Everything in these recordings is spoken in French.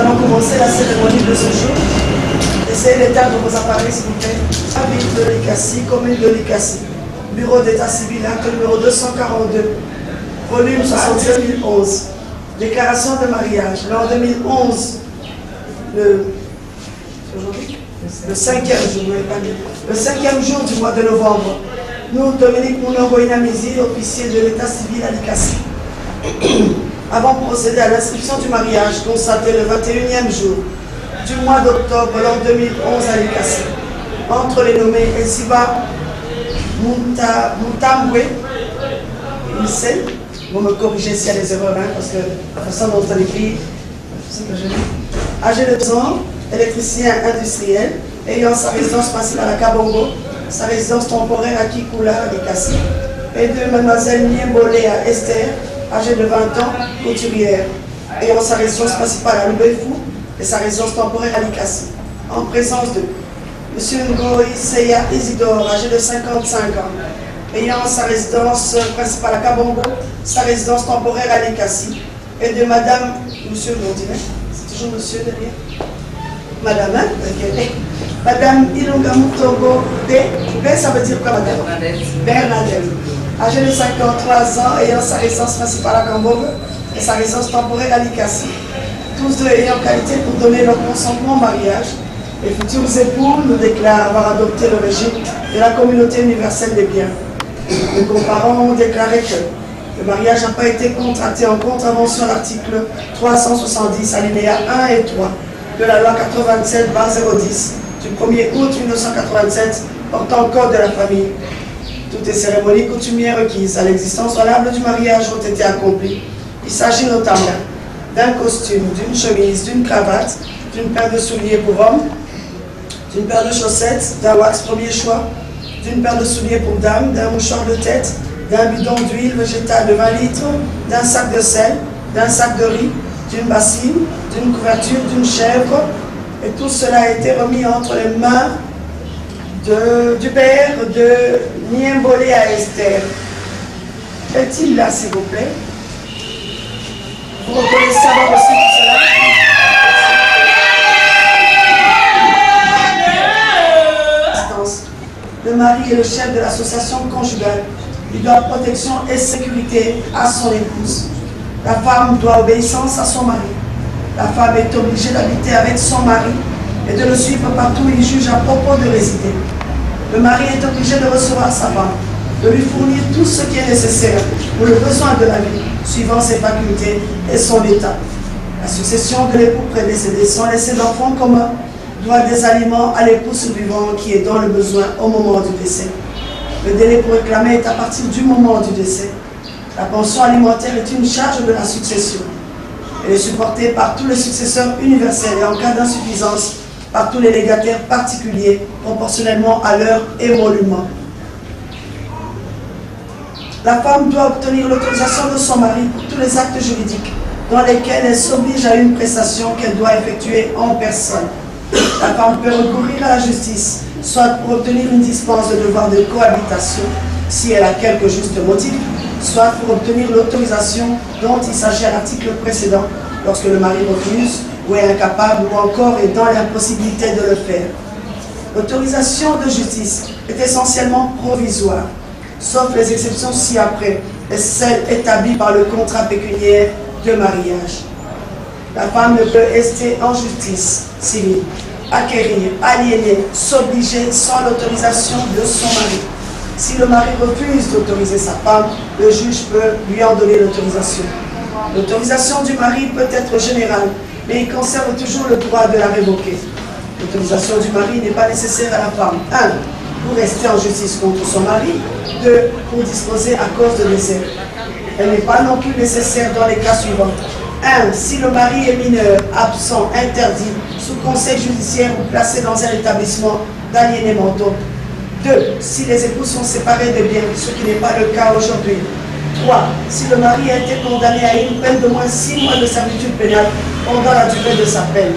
allons commencer la cérémonie de ce jour. Essayez d'éteindre vos appareils, s'il vous plaît. Ville de Likasi, commune de Likasi. Bureau d'état civil, acte numéro 242. Volume 60-2011. Déclaration de mariage. En 2011, le 5e jour du mois de novembre, nous, Dominique Mounongo Inamizi, officier de l'état civil à Likasi, avons procédé à l'inscription du mariage constaté le 21e jour du mois d'octobre l'an 2011 à Likasi, entre les nommés Esiba Moutambwe, Michel, vous me corrigez s'il y a des erreurs, hein, parce que la façon dont on écrit, c'est ce que je dis. Âgé de 2 ans, électricien industriel, ayant sa résidence principale à Kabongo, sa résidence temporaire à Kikula, à Likasi, et de mademoiselle Niembolé à Esther, âgée de 20 ans, couturière, ayant sa résidence principale à Lubefou et sa résidence temporaire à Likasi, en présence de M. Ngoï Seya Isidore, âgé de 55 ans, ayant sa résidence principale à Kabongo, sa résidence temporaire à Likasi, et de Madame, Monsieur Londinet, c'est toujours Monsieur derrière, Madame, hein? Okay. Madame Ilunga Mutogo B, ça veut dire quoi, Madame? Bernadette, âgée de 53 ans, ayant sa résidence principale à Kabongo et sa résidence temporaire à Likasi, tous deux ayant qualité pour donner leur consentement au mariage. Les futurs époux nous déclarent avoir adopté le régime de la communauté universelle des biens. Les comparants ont déclaré que le mariage n'a pas été contracté en contravention à l'article 370, alinéa 1 et 3 de la loi 87/010 du 1er août 1987 portant code de la famille. Toutes les cérémonies coutumières requises à l'existence valable du mariage ont été accomplies. Il s'agit notamment d'un costume, d'une chemise, d'une cravate, d'une paire de souliers pour hommes, d'une paire de chaussettes, d'un wax premier choix, d'une paire de souliers pour dames, d'un mouchoir de tête, d'un bidon d'huile végétale de 20 litres, d'un sac de sel, d'un sac de riz, d'une bassine, d'une couverture, d'une chèvre. Et tout cela a été remis entre les mains du père de Niembolé à Esther. Est-il là, s'il vous plaît? Vous reconnaissez avoir aussi tout cela? Le mari est le chef de l'association conjugale. Il doit protection et sécurité à son épouse. La femme doit obéissance à son mari. La femme est obligée d'habiter avec son mari et de le suivre partout où il juge à propos de résider. Le mari est obligé de recevoir sa femme, de lui fournir tout ce qui est nécessaire pour le besoin de la vie, suivant ses facultés et son état. La succession de l'époux prédécédé sans laisser d'enfants communs doit des aliments à l'époux survivant qui est dans le besoin au moment du décès. Le délai pour réclamer est à partir du moment du décès. La pension alimentaire est une charge de la succession. Elle est supportée par tous les successeurs universels et en cas d'insuffisance, par tous les légataires particuliers, proportionnellement à leur émolument. La femme doit obtenir l'autorisation de son mari pour tous les actes juridiques dans lesquels elle s'oblige à une prestation qu'elle doit effectuer en personne. La femme peut recourir à la justice, soit pour obtenir une dispense de devoir de cohabitation, si elle a quelques justes motifs, soit pour obtenir l'autorisation dont il s'agit à l'article précédent, lorsque le mari refuse, ou est incapable, ou encore est dans l'impossibilité de le faire. L'autorisation de justice est essentiellement provisoire, sauf les exceptions ci-après, et celles établies par le contrat pécuniaire de mariage. La femme ne peut rester en justice civile, acquérir, aliéner, s'obliger sans l'autorisation de son mari. Si le mari refuse d'autoriser sa femme, le juge peut lui en donner l'autorisation. L'autorisation du mari peut être générale, mais il conserve toujours le droit de la révoquer. L'autorisation du mari n'est pas nécessaire à la femme. 1. Pour rester en justice contre son mari. 2. Pour disposer à cause de décès. Elle n'est pas non plus nécessaire dans les cas suivants. 1. Si le mari est mineur, absent, interdit, sous conseil judiciaire ou placé dans un établissement d'aliénement. 2. Si les époux sont séparés de biens, ce qui n'est pas le cas aujourd'hui. 3. Si le mari a été condamné à une peine de moins 6 mois de servitude pénale pendant la durée de sa peine.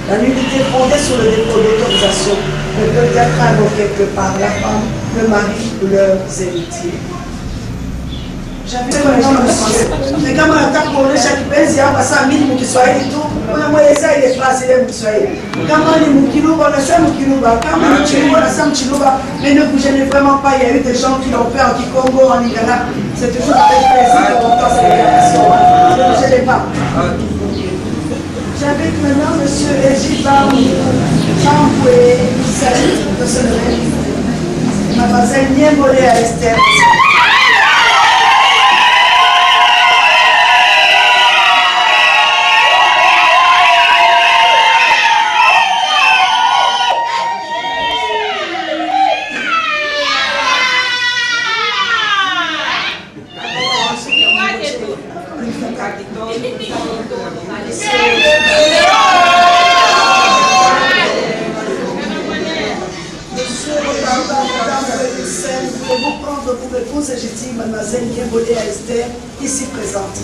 La nullité fondée sur le dépôt d'autorisation ne peut être invoquée que par la femme, le mari ou leurs héritiers. J'invite maintenant monsieur. Mais quand on attaque pour le chaque pays, il y a pas ça, mille qui soit et tout. On a moyen ça, il est placé les moussoyés. Quand on est moukilouba, on a ça moukilouba. Quand on est chilouba, on a ça moukilouba. Mais ne vous gênez vraiment pas, il y a eu des gens qui l'ont fait en Congo, en Ghana. C'est toujours avec plaisir qu'on entend cette déclaration. Ne vous gênez pas. J'invite maintenant monsieur Ejiba Chamboué, de se lever. Mademoiselle Niembolé à Esther. Vous prendre pour épouse légitime mademoiselle Niembolé à Esther, ici présente.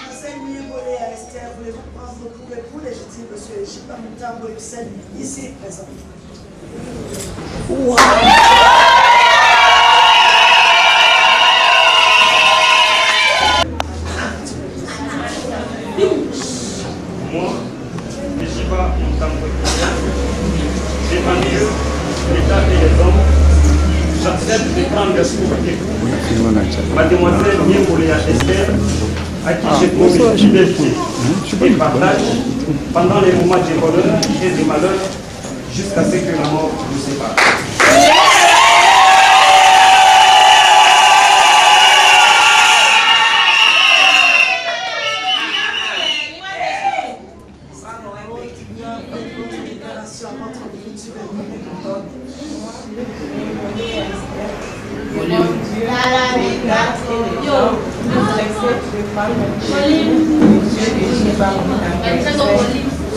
Mademoiselle Niembolé à Esther, voulez-vous prendre pour époux légitime monsieur Ejiba Mutambo Hussein, ici présent. Wow. Moi, Ejiba Mutambo Hussein, devant Dieu, l'État et les hommes, j'accepte de prendre pour époux mademoiselle Niembolé à Esther, à qui j'ai promis liberté et partage pendant les moments de bonheur et de malheur, jusqu'à ce que la mort nous sépare.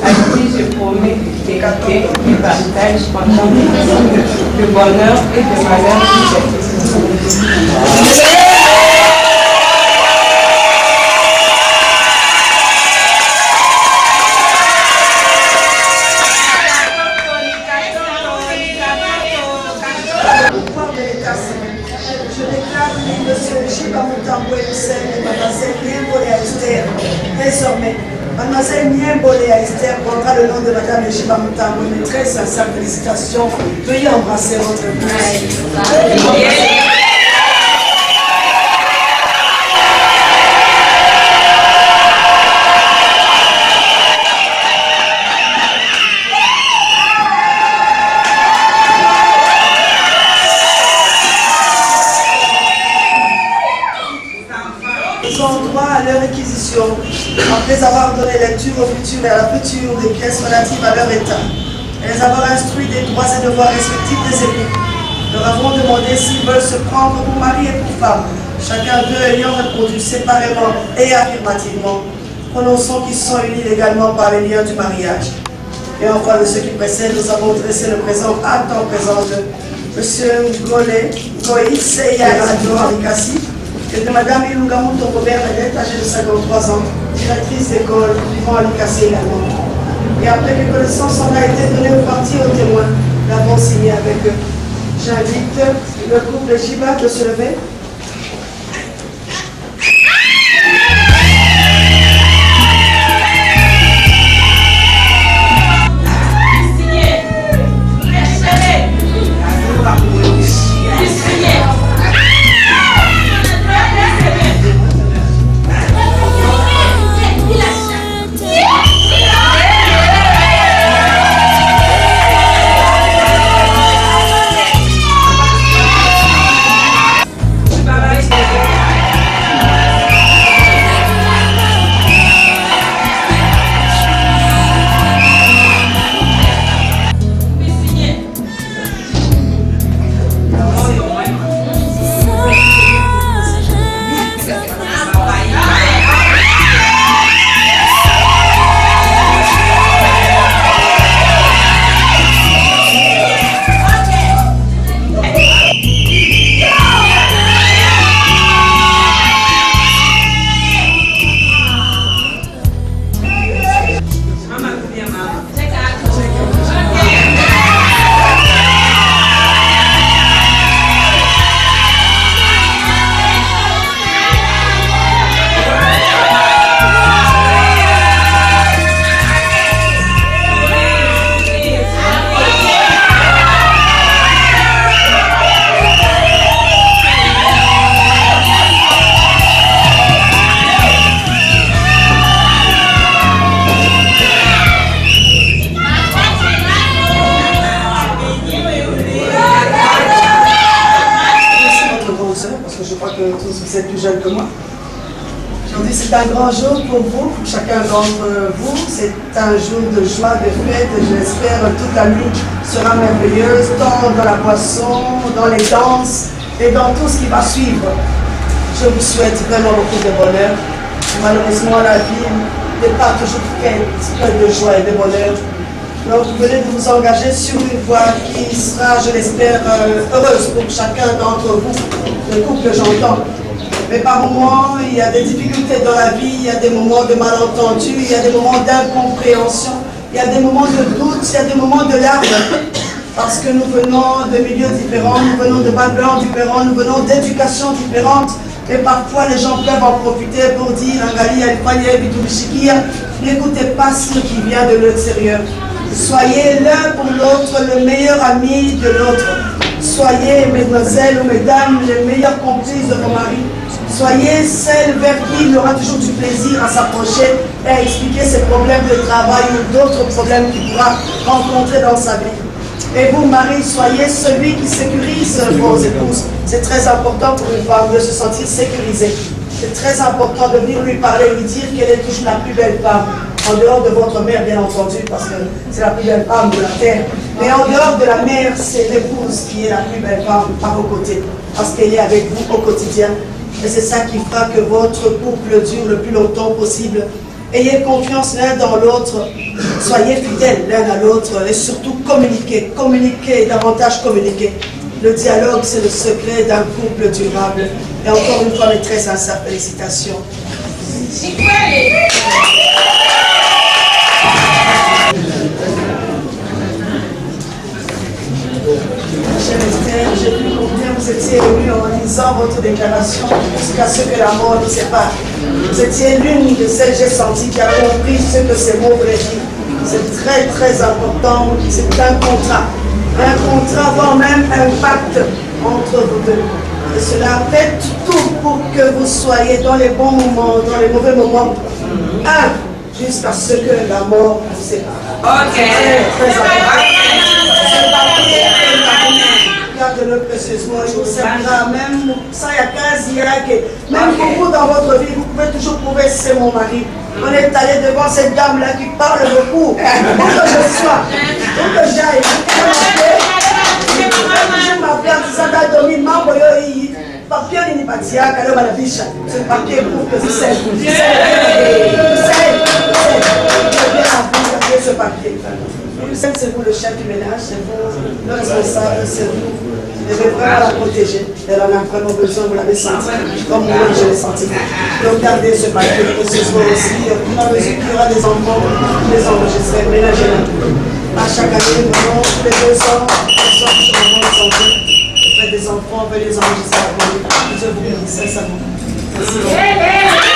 À qui je promets d'écouter et partage pendant de bonheur et de malheur Je déclare monsieur Ejiba Mutambo Hussein et mademoiselle Niembolé à Esther. Désormais, mademoiselle Niembolé à Esther prendra le nom de madame Ejiba Mutambo. Une très sincère félicitations. Veuillez embrasser votre épouse. Ils ont droit à leur réquisition après avoir donné lecture au futur et à la future des pièces relatives à leur état et les avoir instruits des droits et devoirs respectifs des époux. Leur avons demandé s'ils veulent se prendre pour mari et pour femme, chacun d'eux ayant répondu séparément et affirmativement, prononçant qu'ils sont unis légalement par les liens du mariage. Et enfin, de ce qui précède, nous avons dressé le présent acte en présence de M. Goïseya Adjo-Arikassi et de Mme Ilungamuto Bernadette, âgée de 53 ans, directrice d'école, vivant à Likassi également. Et après que connaissance en a été donnée aux parties aux témoins, nous l'avons signé avec eux. J'invite le couple Ejiba de se lever. vous êtes plus jeune que moi. Aujourd'hui, c'est un grand jour pour vous, pour chacun d'entre vous. C'est un jour de joie, de fête. J'espère que toute la nuit sera merveilleuse, tant dans la boisson, dans les danses et dans tout ce qui va suivre. Je vous souhaite vraiment beaucoup de bonheur. Malheureusement, la vie n'est pas toujours pleine de joie et de bonheur. Donc, vous venez de vous engager sur une voie qui sera, je l'espère, heureuse pour chacun d'entre vous, le couple que j'entends. Mais par moments, il y a des difficultés dans la vie, il y a des moments de malentendus, il y a des moments d'incompréhension, il y a des moments de doute, il y a des moments de larmes. Parce que nous venons de milieux différents, nous venons de backgrounds différents, nous venons d'éducations différentes. Et parfois, les gens peuvent en profiter pour dire, n'écoutez pas ce qui vient de l'extérieur. Soyez l'un pour l'autre le meilleur ami de l'autre. Soyez, mesdemoiselles ou mesdames, les meilleures complices de vos maris. Soyez celles vers qui il aura toujours du plaisir à s'approcher et à expliquer ses problèmes de travail ou d'autres problèmes qu'il pourra rencontrer dans sa vie. Et vous, Marie, soyez celui qui sécurise vos épouses. C'est très important pour une femme de se sentir sécurisée. C'est très important de venir lui parler, lui dire qu'elle est toujours la plus belle femme. En dehors de votre mère, bien entendu, parce que c'est la plus belle femme de la terre. Mais en dehors de la mère, c'est l'épouse qui est la plus belle femme à vos côtés. Parce qu'elle est avec vous au quotidien. Et c'est ça qui fera que votre couple dure le plus longtemps possible. Ayez confiance l'un dans l'autre. Soyez fidèles l'un à l'autre. Et surtout, communiquez. Communiquez, davantage communiquez. Le dialogue, c'est le secret d'un couple durable. Et encore une fois, mes très sincères félicitations. Chère Esther, j'ai vu combien vous étiez émue en lisant votre déclaration jusqu'à ce que la mort nous sépare. Vous étiez l'une de celles j'ai senti qui a compris ce que ces mots voulaient dire. C'est très très important, c'est un contrat, voire même un pacte entre vous deux. Et cela fait tout pour que vous soyez dans les bons moments, dans les mauvais moments, jusqu'à ce que la mort vous sépare. Ok. Très important. Garde-le précieusement, il vous servira même, ça il y a 15 miracles. Même pour vous dans votre vie, vous pouvez toujours prouver c'est mon mari. On est allé devant cette dame-là qui parle beaucoup. Pour que je sois, pour que j'aille. Je m'appelle en disant d'Adomi, maman, papier n'est pas tia, quand la biche. Ce papier prouve que c'est celle. Ce papier. C'est vous le chef du ménage, c'est vous le responsable, c'est vous. Vous devez vraiment la protéger. Elle en a vraiment besoin, vous l'avez senti. Comme moi, je l'ai senti. Donc gardez ce papier pour ce soir aussi. Dans la mesure qu'il y aura des enfants, les enregistrer, ménagez-la. À chaque année, vraiment, tous les 2 ans, les sortent sur le monde santé. Vous faites des enfants, veuillez les enregistrer. Je vous bénis sincèrement. Merci.